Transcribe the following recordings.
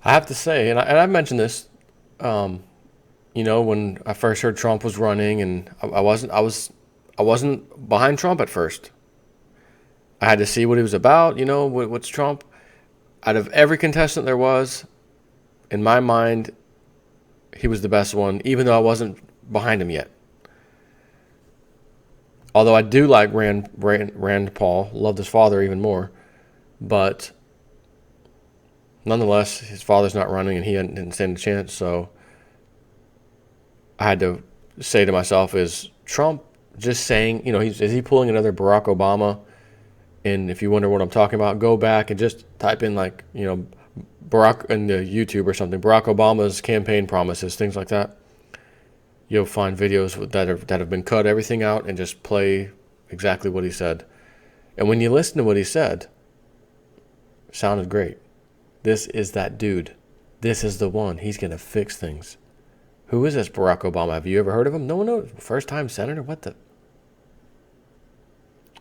I have to say, and I mentioned this, um, when I first heard Trump was running, and I wasn't behind Trump at first. I had to see what he was about. What's Trump? Out of every contestant there was, in my mind, he was the best one, even though I wasn't behind him yet. Although I do like Rand Paul, loved his father even more, but nonetheless, his father's not running, and he didn't stand a chance. So I had to say to myself, is Trump just saying, is he pulling another Barack Obama? And if you wonder what I'm talking about, go back and just type in Barack in the YouTube or something, Barack Obama's campaign promises, things like that. You'll find videos that have been cut everything out and just play exactly what he said. And when you listen to what he said, it sounded great. This is that dude. This is the one. He's going to fix things. Who is this Barack Obama? Have you ever heard of him? No one knows. First time senator? What the?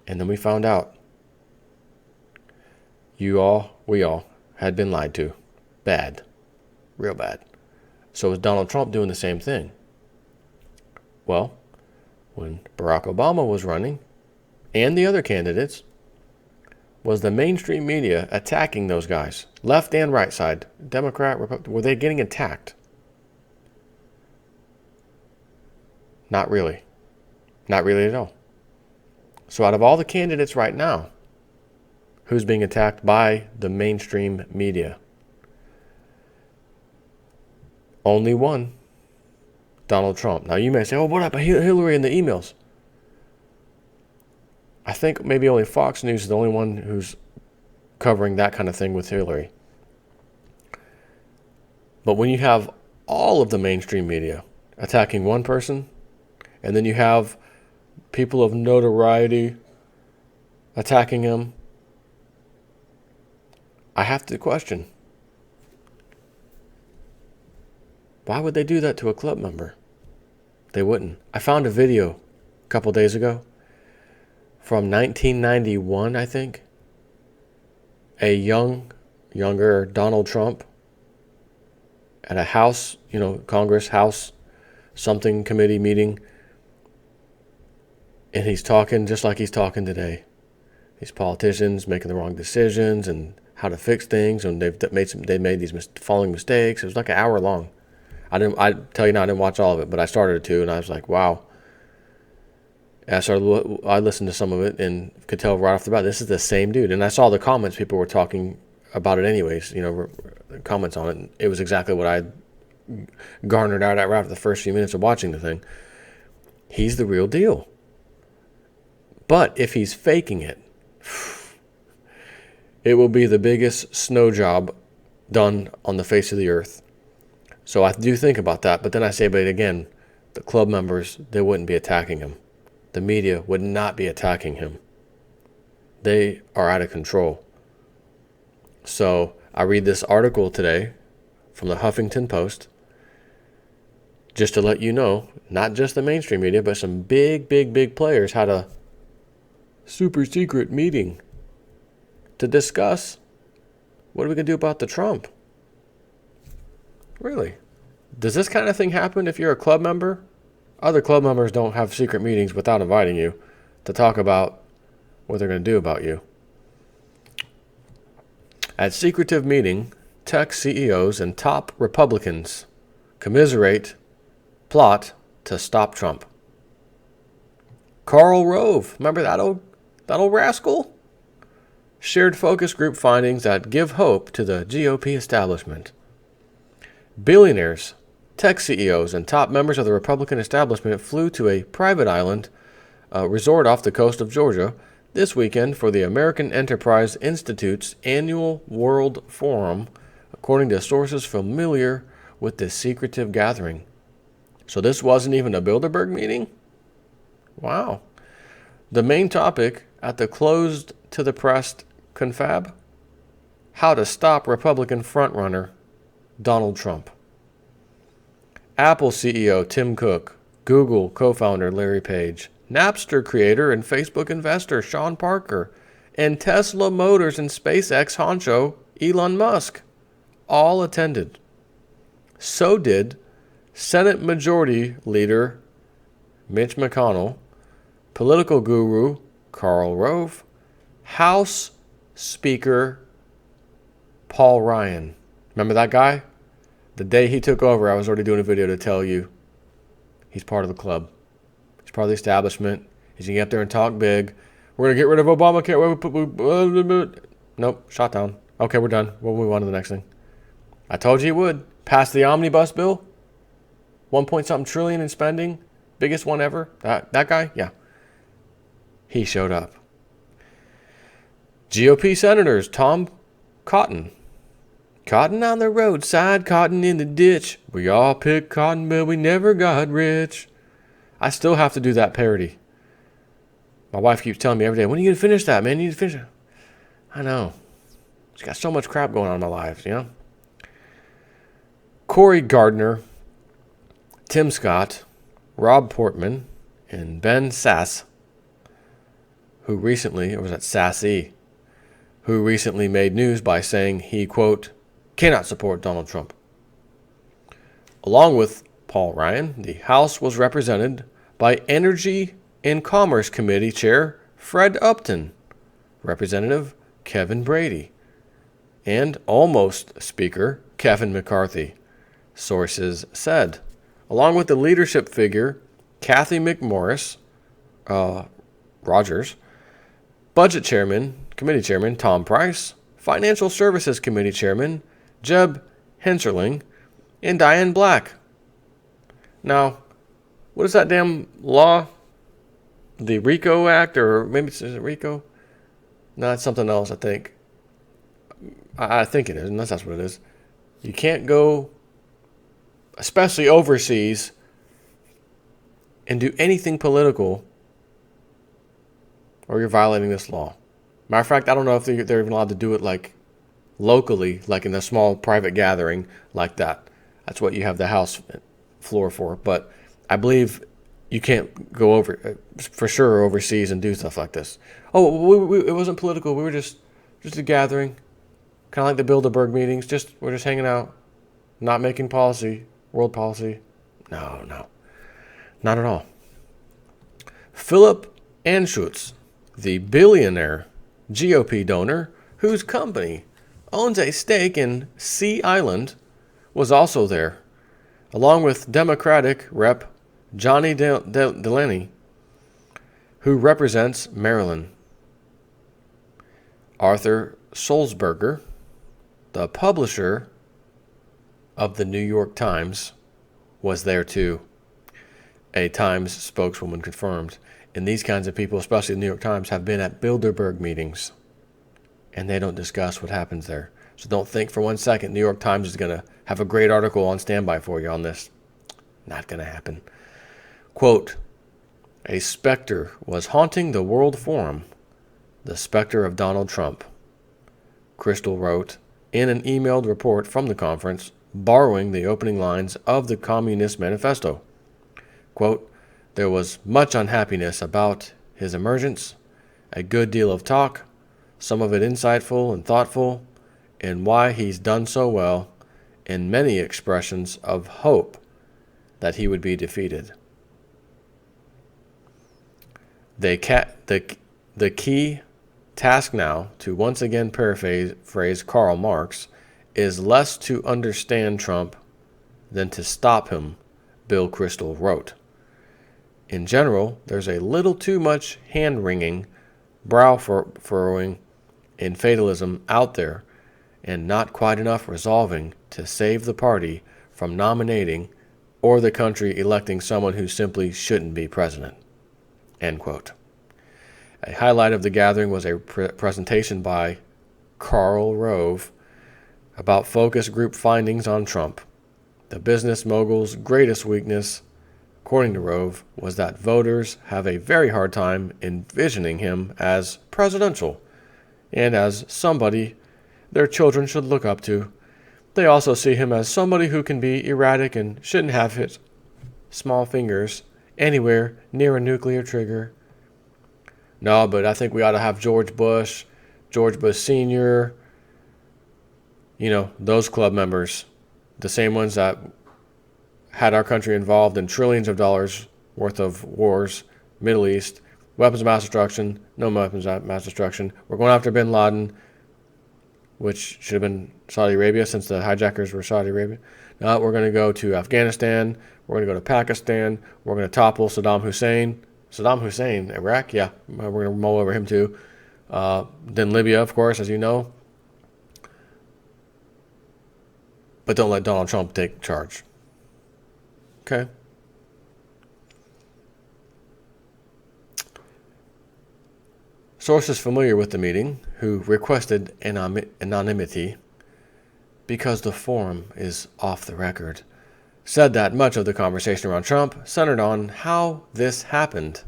And then we found out. We all had been lied to. Bad. Real bad. So is Donald Trump doing the same thing? Well, when Barack Obama was running, and the other candidates, was the mainstream media attacking those guys, left and right side, Democrat, Republican, were they getting attacked? Not really. Not really at all. So out of all the candidates right now, who's being attacked by the mainstream media? Only one. Donald Trump. Now you may say, oh, what about Hillary and the emails? I think maybe only Fox News is the only one who's covering that kind of thing with Hillary. But when you have all of the mainstream media attacking one person, and then you have people of notoriety attacking him, I have to question, why would they do that to a club member? They wouldn't. I found a video a couple days ago from 1991, I think. A younger Donald Trump at a House, Congress House something committee meeting, and he's talking just like he's talking today. These politicians making the wrong decisions and how to fix things, and they made these following mistakes. It was like an hour long. I tell you now, I didn't watch all of it, but I started to, and I was like, wow. I listened to some of it and could tell right off the bat, this is the same dude. And I saw the comments, people were talking about it anyways, comments on it. It was exactly what I garnered out after the first few minutes of watching the thing. He's the real deal. But if he's faking it, it will be the biggest snow job done on the face of the earth. So I do think about that, but then I say, but again, the club members, they wouldn't be attacking him. The media would not be attacking him. They are out of control. So I read this article today from the Huffington Post, just to let you know, not just the mainstream media, but some big players had a super secret meeting to discuss what are we going to do about the Trump. Really? Does this kind of thing happen if you're a club member? Other club members don't have secret meetings without inviting you to talk about what they're going to do about you. At secretive meeting, tech CEOs and top Republicans commiserate plot to stop Trump. Karl Rove, remember that old rascal? Shared focus group findings that give hope to the GOP establishment. Billionaires, tech CEOs, and top members of the Republican establishment flew to a private island resort off the coast of Georgia this weekend for the American Enterprise Institute's annual World Forum, according to sources familiar with this secretive gathering. So this wasn't even a Bilderberg meeting? Wow. The main topic at the closed to the press confab? How to stop Republican frontrunner Donald Trump. Apple CEO Tim Cook, Google co-founder Larry Page, Napster creator and Facebook investor Sean Parker, and Tesla Motors and SpaceX honcho Elon Musk all attended. So did Senate Majority Leader Mitch McConnell, political guru Karl Rove, House Speaker Paul Ryan. Remember that guy? The day he took over, I was already doing a video to tell you he's part of the club. He's part of the establishment. He's going to get up there and talk big. We're going to get rid of Obamacare. Nope, shot down. Okay, we're done. We'll move on to the next thing. I told you he would. Pass the omnibus bill. 1 something trillion in spending. Biggest one ever. That guy? Yeah. He showed up. GOP senators, Tom Cotton. Cotton on the roadside, cotton in the ditch. We all picked cotton, but we never got rich. I still have to do that parody. My wife keeps telling me every day, when are you going to finish that, man? You need to finish it. I know. She's got so much crap going on in my life, you know? Cory Gardner, Tim Scott, Rob Portman, and Ben Sasse, who recently made news by saying he, quote, cannot support Donald Trump. Along with Paul Ryan, the House was represented by Energy and Commerce Committee Chair Fred Upton, Representative Kevin Brady, and almost Speaker Kevin McCarthy, sources said, along with the leadership figure Kathy McMorris Rogers, Budget Committee Chairman Tom Price, Financial Services Committee Chairman Jeb Hensarling, and Diane Black. Now, what is that damn law? The RICO Act, or maybe is it RICO? No, it's something else, I think. I think it is, unless that's what it is. You can't go, especially overseas, and do anything political, or you're violating this law. Matter of fact, I don't know if they're even allowed to do it like locally, like in a small private gathering like that. That's what you have the House floor for. But I believe you can't go over, for sure, overseas and do stuff like this. Oh, it wasn't political. We were just a gathering, kind of like the Bilderberg meetings. We're just hanging out, not making policy, world policy. No, not at all. Philip Anschutz, the billionaire GOP donor whose company owns a stake in Sea Island, was also there, along with Democratic Rep. Johnny Delaney, who represents Maryland. Arthur Sulzberger, the publisher of the New York Times, was there too. A Times spokeswoman confirmed. And these kinds of people, especially the New York Times, have been at Bilderberg meetings, and they don't discuss what happens there. So don't think for 1 second New York Times is going to have a great article on standby for you on this. Not going to happen. Quote, a specter was haunting the World Forum, the specter of Donald Trump, Crystal wrote in an emailed report from the conference, borrowing the opening lines of the Communist Manifesto. Quote, there was much unhappiness about his emergence, a good deal of talk, some of it insightful and thoughtful, and why he's done so well, and many expressions of hope that he would be defeated. The key task now, to once again paraphrase Karl Marx, is less to understand Trump than to stop him, Bill Kristol wrote. In general, there's a little too much hand-wringing, brow-furrowing, and fatalism out there, and not quite enough resolving to save the party from nominating or the country electing someone who simply shouldn't be president. End quote. A highlight of the gathering was a presentation by Karl Rove about focus group findings on Trump. The business mogul's greatest weakness, according to Rove, was that voters have a very hard time envisioning him as presidential and as somebody their children should look up to. They also see him as somebody who can be erratic and shouldn't have his small fingers anywhere near a nuclear trigger. No, but I think we ought to have George Bush Sr., those club members, the same ones that had our country involved in trillions of dollars worth of wars, Middle East, weapons of mass destruction, no weapons of mass destruction. We're going after bin Laden, which should have been Saudi Arabia since the hijackers were Saudi Arabia. Now we're going to go to Afghanistan. We're going to go to Pakistan. We're going to topple Saddam Hussein. Saddam Hussein, Iraq, yeah, we're going to mull over him too. Then Libya, of course, as you know. But don't let Donald Trump take charge. Okay? Sources familiar with the meeting, who requested anonymity because the forum is off the record, said that much of the conversation around Trump centered on how this happened,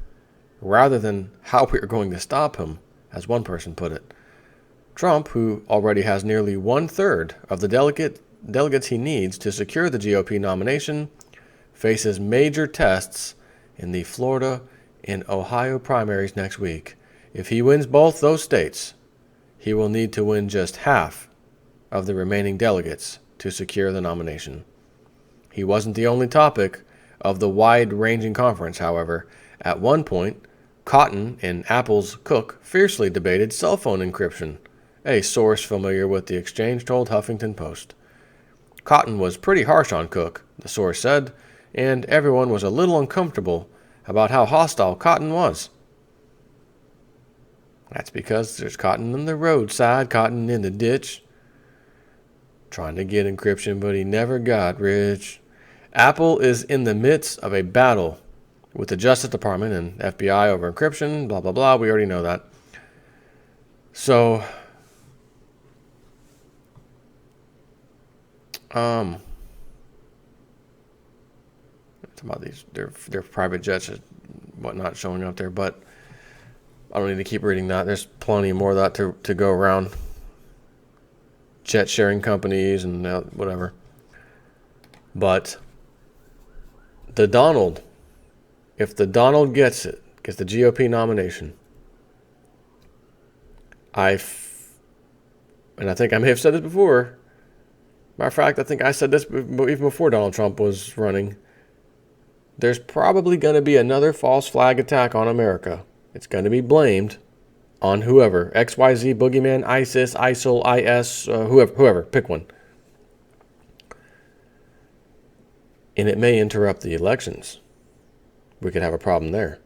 rather than how we are going to stop him, as one person put it. Trump, who already has nearly 1/3 of the delegates he needs to secure the GOP nomination, faces major tests in the Florida and Ohio primaries next week. If he wins both those states, he will need to win just half of the remaining delegates to secure the nomination. He wasn't the only topic of the wide-ranging conference, however. At one point, Cotton and Apple's Cook fiercely debated cell phone encryption, a source familiar with the exchange told Huffington Post. Cotton was pretty harsh on Cook, the source said, and everyone was a little uncomfortable about how hostile Cotton was. That's because there's cotton on the roadside, cotton in the ditch. Trying to get encryption, but he never got rich. Apple is in the midst of a battle with the Justice Department and FBI over encryption, blah, blah, blah. We already know that. So, it's about these, their private jets and whatnot showing up there, but I don't need to keep reading that. There's plenty more of that to go around. Jet sharing companies and whatever. But if the Donald gets the GOP nomination, and I think I may have said this before. Matter of fact, I think I said this even before Donald Trump was running. There's probably going to be another false flag attack on America. It's going to be blamed on whoever. XYZ, Boogeyman, ISIS, ISIL, IS, whoever. Pick one. And it may interrupt the elections. We could have a problem there.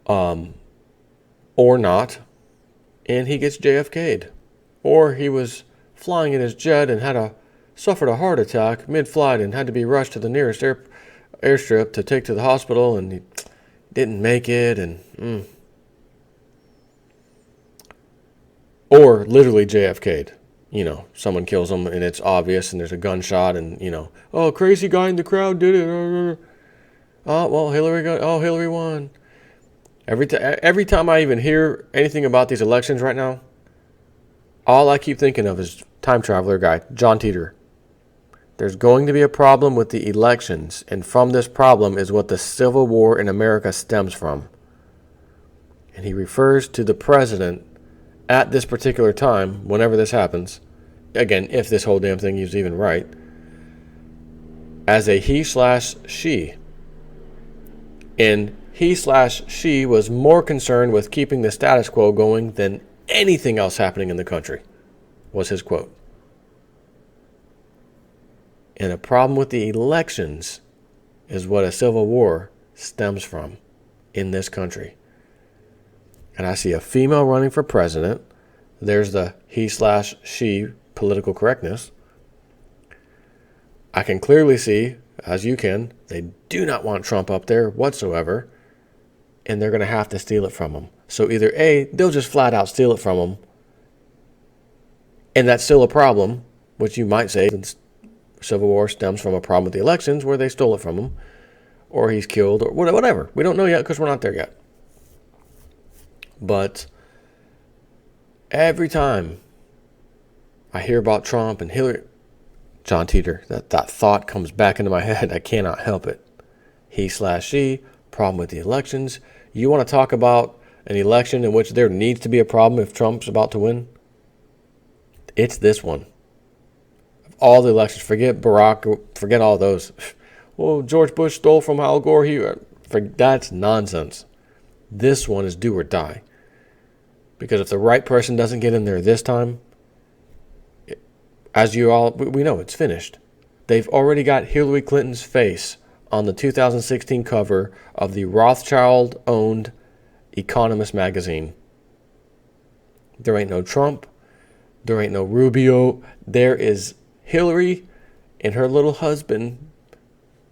Or not. And he gets JFK'd. Or he was flying in his jet and suffered a heart attack mid-flight and had to be rushed to the nearest airstrip to take to the hospital, and he didn't make it, or literally JFK'd. Someone kills him and it's obvious and there's a gunshot and, crazy guy in the crowd did it. Oh, well, Hillary won. Every time I even hear anything about these elections right now, all I keep thinking of is time traveler guy, John Teeter. There's going to be a problem with the elections, and from this problem is what the Civil War in America stems from. And he refers to the president at this particular time, whenever this happens, again, if this whole damn thing is even right, as a he/she. And he/she was more concerned with keeping the status quo going than anything else happening in the country, was his quote. And a problem with the elections is what a civil war stems from in this country. And I see a female running for president. There's the he/she political correctness. I can clearly see, as you can, they do not want Trump up there whatsoever. And they're going to have to steal it from him. So either A, they'll just flat out steal it from him. And that's still a problem, which you might say Civil War stems from a problem with the elections where they stole it from him, or he's killed, or whatever. We don't know yet because we're not there yet. But every time I hear about Trump and Hillary, John Teeter, that thought comes back into my head. I cannot help it. He/she, problem with the elections. You want to talk about an election in which there needs to be a problem if Trump's about to win? It's this one. All the elections, forget Barack, forget all those. Well, George Bush stole from Al Gore. That's nonsense. This one is do or die. Because if the right person doesn't get in there this time, as we know, it's finished. They've already got Hillary Clinton's face on the 2016 cover of the Rothschild-owned Economist magazine. There ain't no Trump. There ain't no Rubio. There is Hillary and her little husband,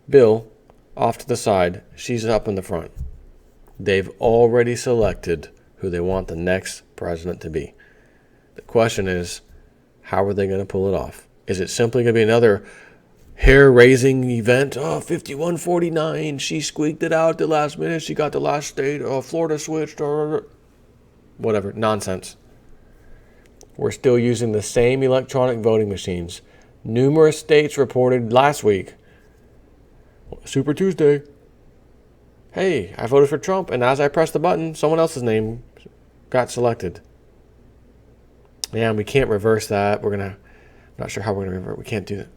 Bill, off to the side. She's up in the front. They've already selected who they want the next president to be. The question is, how are they going to pull it off? Is it simply going to be another hair-raising event? 51-49. She squeaked it out at the last minute. She got the last state. Florida switched. Whatever. Nonsense. We're still using the same electronic voting machines. Numerous states reported last week, Super Tuesday, hey, I voted for Trump, and as I pressed the button, someone else's name got selected. Yeah, and we can't reverse that. Not sure how we're going to revert. We can't do that.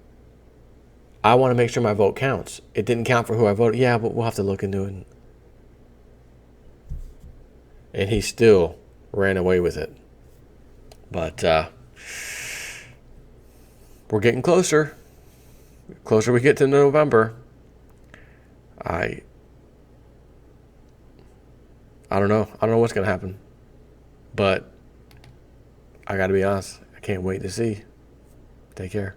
I want to make sure my vote counts. It didn't count for who I voted. Yeah, but we'll have to look into it. And he still ran away with it. But we're getting closer. The closer we get to November. I don't know. I don't know what's going to happen. But I got to be honest. I can't wait to see. Take care.